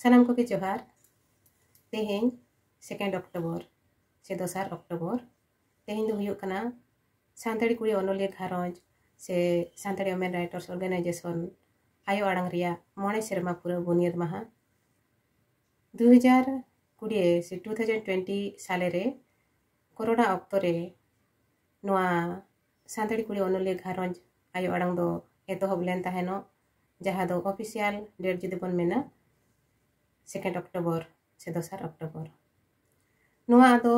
सानाम को के जोहार तेहें 2 अक्टोबर से 2 अक्टोबर तेहें दो हुयुग कना सानताड़ी कुड़ी ओनोलिया घारंज से सानताड़ी वुमेन राइटर्स ऑर्गेनाइजेशन आयो आड़ांग रिया मोणे सेरमा पूरा बुनियाद माहा 2020 से 2020 साले रे कोरोना ऑक्टो रे नोआ सानताड़ी कुड़ी ओनोलिया घारंज आयो आड़ांग दो एतोहब लेन ताहेनो जहाँ दो ऑफिशियल डेट जुदी बन मेना 2 अक्टोबर से 2 अक्टोबर नोआ दो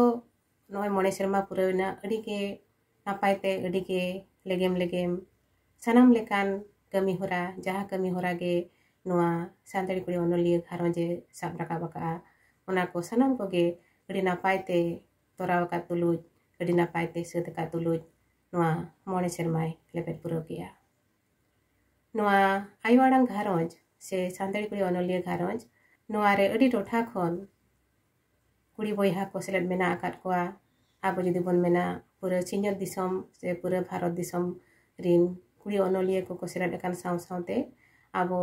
नोय मोणे सेरमा पुरवना अड़ी के नापायते अड़ी के लेगेम लेगेम सानाम लेकान कमी होरा जहाँ कमी होरा गे नोआ सानताड़ी कुड़ी ओनोलिया घारंजे साब राका बका ओना को सानाम को गे अड़ी नापायते तोराव का तुलुज अड़ी नापायते सद का तुलुज नोआ मोणे सेरमाय लेपेट पुरव गया नोआ आयो आड़ांग घारंज से सानताड़ी कुड़ी ओनोलिया घारंज नोआ रे अड़ी टोठा खन कुड़ी बयहा को सेलेद मेना आकाद कोआ आबो जुदी बन मेना पूरा सिंहर दिसम से पूरा भारत दिसम रिन कुड़ी ओनोलिया को सेलेद एकान साव सावते आबो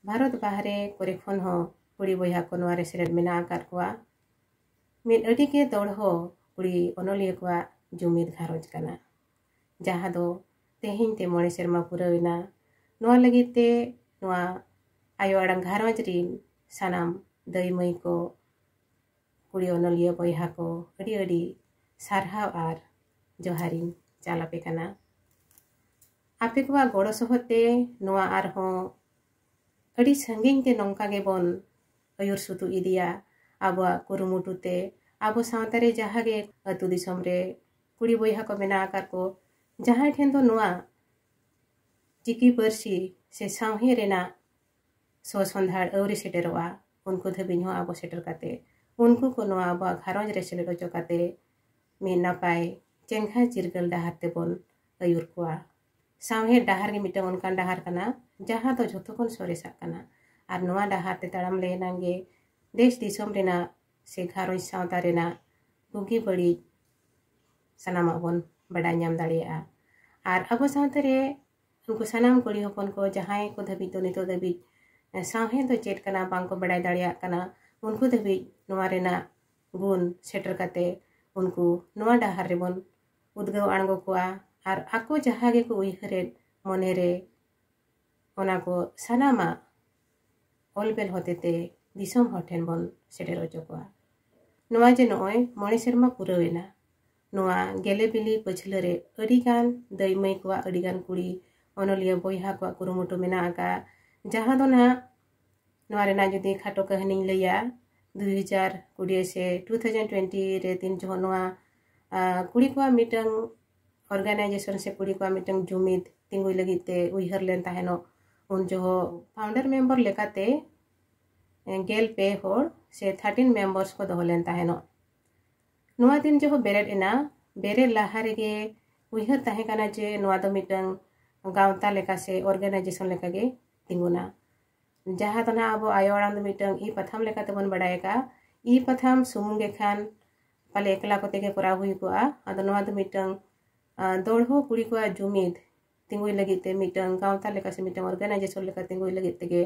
भारत बाहरे करे खन हो कुड़ी बयहा को नोआ रे सेलेद मेना आकाद कोआ मिन अड़ी के दौड़ हो कुड़ी ओनोलिया कोआ जुमिद घारंज कना जहाँ दो तेहें ते मोणे सेरमा पुरवना नोआ लगिते नोआ आयो आड़ांग घारंज रिन सानाम दई मई को कुड़ी ओनोलिया बयहा को अड़ी अड़ी सारहाव आर जोहारिन चालापे कना आपे को गोड़ो सोहते नोआ आर हो अड़ी संगिन ते नोंका गे बन अयुर सुतु इदिया आबो कुरुमुटु ते आबो सावतारे जहाँ गे अतु दिसम रे कुड़ी बयहा को मेना आकार को जहाँ ठेन तो नोआ चिकी परसी से सावहे रेना सो संधाड़ अवरी सेटेरवा उनको धबिन हो आबो सेटर काते उनको को नोआ आबो घारंज रे सेलेद ओचो काते मे नापाय चेंघा चिरगल डाहार ते बन अयुर कोआ सावहे डाहार गे मिटा उनकान डाहार कना जहाँ तो झोतो कोन सोरेसा कना आर नोआ डाहार ते ताड़ाम ले नांगे देश दिसम रेना से घारंज सावता रेना बुगी बड़ी सानामा बन बड़ा नाम दाड़िया आर आबो सावता रे उनको सानाम कुड़ी हपन को जहाँ को धबी तो नितो धबी सावहे तो चेट कना बांग को बड़ा दाड़िया कना उनको धबी नोआ रेना गुण सेटर काते उनको नोआ डाहार रे बन उद्गव आणगो कोआ आर आको जहाँ गे को उइहरे मने रे ओना को सानामा ओलबेल होते ते दिसम होठेन बन सेटर ओचो कोआ नोआ जे नोय मोणे सेरमा पुरवेना नोआ गेले बिली पछले रे अड़ीगान दई मई कोआ अड़ीगान कुड़ी ओनोलिया बयहा को कुरुमुटु मेना आका जहाँ दो ना नोआ रेना जुदी खाटो कहानी लैया 2020 से 2020 रे तीन जो नोआ कुड़ी को मिटंग ऑर्गेनाइजेशन से कुड़ी को मिटंग जुमिद तिंगुई लगिते उइहर लेन ताहेनो उन जो फाउंडर मेंबर लेकाते गेल पे होड़ से 13 मेंबर्स को दो लेन ताहेनो नोआ दिन जो बेरेड एना बेरे लाहारे गे उइहर ताहे काना जे नोआ दो मिटंग गावता लेका से ऑर्गेनाइजेशन लेका गे तिंगुना जहाँ तो ना अब आयो आड़ांग मिटंग ई पथाम लेका तबन बड़ाए का ई पथाम सुमुंगे खान पाले एकला को तेगे कोरा हुई को आदो नोआ दो मिटंग दौड़ हो कुड़ी को जुमिद तिंगुई लगिते मिटंग गावता लेका से मिटंग ऑर्गेनाइजेशन लेका तिंगुई लगिते गे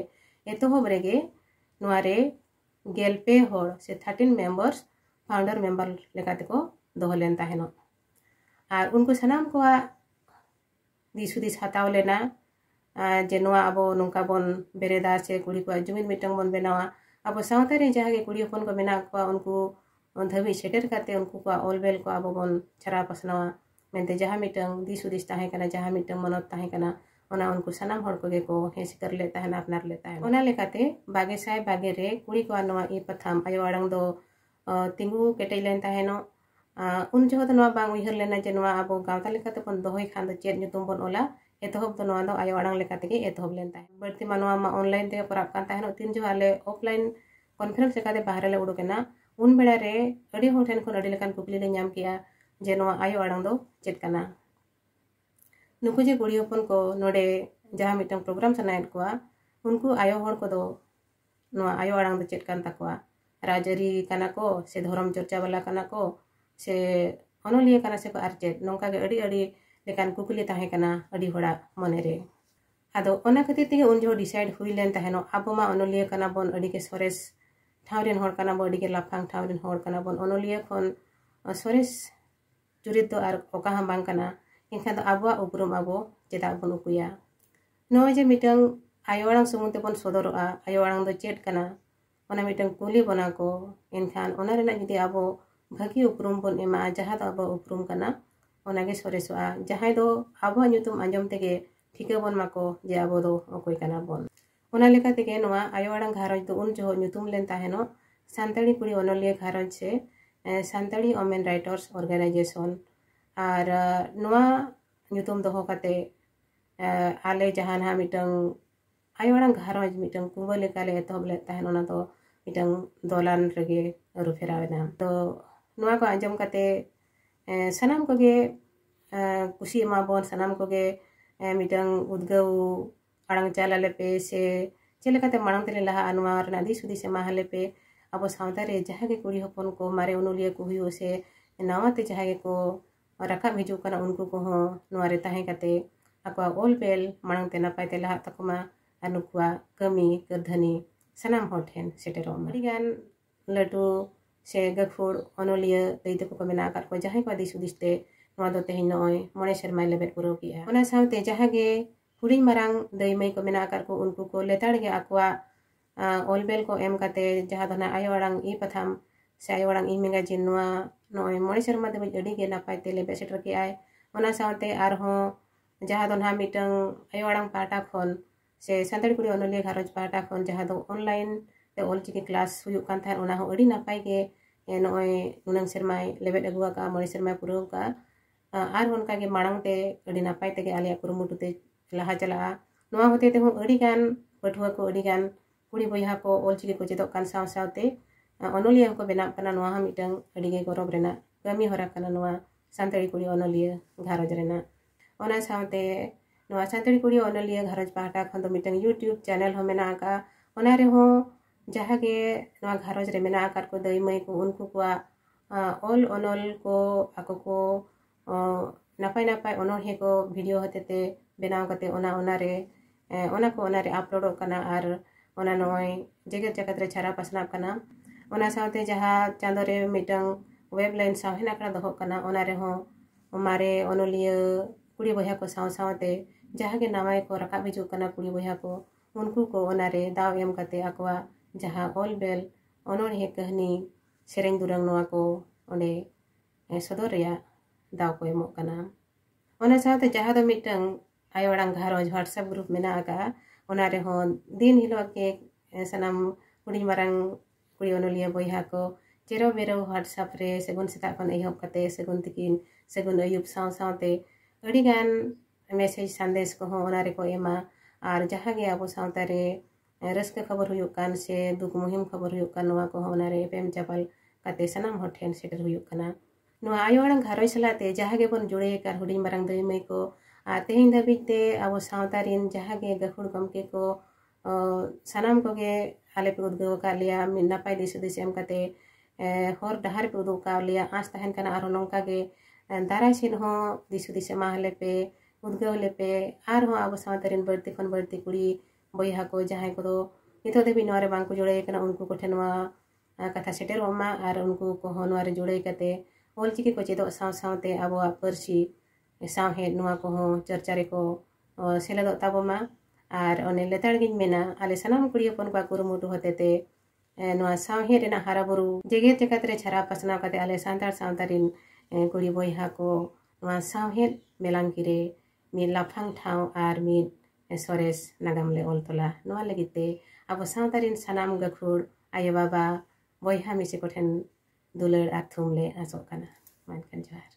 एतो हो बरेगे नोआ रे गेल पे होड़ से 13 मेंबर्स फाउंडर मेंबर लेका तेको दोह लेन ताहेनो आर उनको सनाम को दिसुदिस हताव लेना जे नोआ अब नौका बन बेरेदा से कुड़ी को जुमिद मिटंग बन बेनावा अब सावता रे जहाँ के कुड़ी हपन को मेना को उनको धबी सेटर करते उनको को ओलबेल को अब बन छरा पसनावा मेनते जहाँ मिटंग दिसुदिस ताहे कना जहाँ मिटंग मनत ताहे कना ओना उनको सनाम हड़ को गे को हेस कर लेता है ना अपनार लेता है ओना लेकाते बागे साय बागे रे कुड़ी को नोआ ई पथाम आयो आड़ांग दो तिंगु केटे लेन ताहेनो उन जो तो नोआ बांग उइहर लेना जे नोआ अब गावता लेकाते बन दोहई खान दो चेत nyutum बन ओला एतोहब तो नोआ दो आयो आड़ांग लेकाते गे एतोहब लेन ताहे बर्ती मा नोआ मा ऑनलाइन ते कराब कान ताहेनो तीन जो आले ऑफलाइन कॉन्फ्रेंस लेकाते बाहरे ले उडुकेना उन बेड़ा रे अड़ी हो ठेन खन अड़ी लेकान कुकली ले नाम किया जे नोआ आयो आड़ांग दो चेत कना नुकु जे गुड़ी हपन को नोडे जहाँ मिटंग प्रोग्राम सनायत कोआ उनको आयो हड़ को दो नोआ आयो आड़ांग दो चेत कान ताकोआ राजरी कना को से धर्म चर्चा वाला कना को से ओनोलिया कना से को आर चेत नोंका गे अड़ी अड़ी लेकान कुकली ताहे कना अड़ी होड़ा मने रे Ado ona khatir tege un jo decide hui len taheno abo ma onolia kana bon adi ke sores thaurin hor kana bon adi ke lafang thaurin hor kana bon onolia khon sores jurit do ar oka ham bang kana enkhan do abo uprum abo jeda bon ukuya no je mitang ayo orang sumung te bon sodoroa ayo orang do chet kana ona mitang kuli bona ko enkhan ona rena jidi abo bhagi uprum bon ema jahat abo uprum kana ona ge soresoa jahai do abo nyutum anjom tege ठीक है बन माको जे अब दो अकोय kana bon ona leka tege noa ayo orang gharoj do un jo nyutum len taheno santali kuri onolia gharoj se santali women writers organization ar noa nyutum doho kate ale jahan ha mitang ayo orang gharoj mitang kubo leka le etob le tahen ona do mitang dolan rege ru ferawena to noa ko anjom kate sanam ko ge kusi ma bon sanam ko ge mitang udgau arang chala lepe se chelekate marang tele laha anwar nadi sudi se mahale pe abo sauta re jahage kuri hopon ko mare onulia ko huyo se nawate jahage ko rakam hiju kana unku ko ho nuare tahe kate akwa ol bel marang te napai te laha takuma anukwa kami kerdhani sanam hothen setero marigan latu se gakfur onulia deite ko mena akar ko jahe ko di sudiste noa do tehin noy mone sermai lebet puro kia ona saute jahage huring marang daimai ko mena akar ko unku ko letar ge akwa olbel ko em kate jahadona ayo orang I patham se ayo orang I magazine noa noy mone serma de adi ge napai te lebet setter ki ai ona saute arho jahadona mitang ayo orang pata khon se santali kuri onolia gharoj pata khon jahado online te olchiki class huyuk kan than ona ho adi napai ge noy unang sermai lebet agua ka mone sermai puro ka ar onka ge marang te adi napai tege alia kurumutu te laha chala noa hote te ho adi gan pathua ko adi gan kuri boyha ko olchiki ko chedok kan saw sawte onolia ko benap kana noa ha mitang adi ge gorob rena kami hora kana noa santali kuri onolia gharoj rena ona sawte noa santali kuri onolia gharoj pahta khon do mitang YouTube channel ho mena ka ona re ho jahage noa gharoj re mena akar ko daimai ko unku kwa ol onol ko ako ko napai onol he ko video hotete benaw kate ona re upload kana ar ona noy jeget jagat re chara pasnap kana ona sawte jaha chando re mitang webline saw hena kana doho kana ona re ho mare onolia kuri boya ko saw sawte jaha ge namai ko rakab hiju kana kuri boya ko unku ko ona re daw em kate akwa jaha ol bel onol he kahni sereng durang noa ko onde sodor ya daw ko emok kana ona sawte jaha do mitang ayo orang gharoj WhatsApp group mena aga ona re ho din hilo ke sanam kuri marang kuri onolia boyha ko jero bero WhatsApp re segun seta kon ehop kate segun tikin segun ayub saw sawte adi gan message sandesh ko ho ona re ko ema ar jaha ge abo sawta re raska khabar huyuk kan se duk muhim khabar huyuk kan noa ko ona re pem chapal kate sanam hothen seter huyuk kana noa ayo orang gharoj salate jahage bon jode kar huding marang daimai ko tehin dhabit te abo sawtarin jahage gakhur gomke ko sanam ko ge ale pe udgo ka liya min napai dis em kate hor dahar pe udgo ka liya as tahen kana aro nongka ge darai sin ho dis ma hale pe udgo le pe ar ho abo sawtarin barti kon barti kuri boyha ko jahai ko do nito debi noare bang ko jode kana unku ko thenwa katha seter oma ar unku ko honware jode kate olchiki ko chedok saw sawte abo parsi sahe noa ko ho churcha re ko seladok taboma ar one letar gin mena ale sanam kuri hopon ko kurumutu hotete noa sahe rena haraburu jeget jakat re chara pasna kate ale santar santarin kuri boyha ko noa sahe melangkire mi lafang thau ar mi sores nagam le oltola noa legite abo santarin sanam gakhur ayo baba boyha mi se kothen dular athum le asok kana man kan jar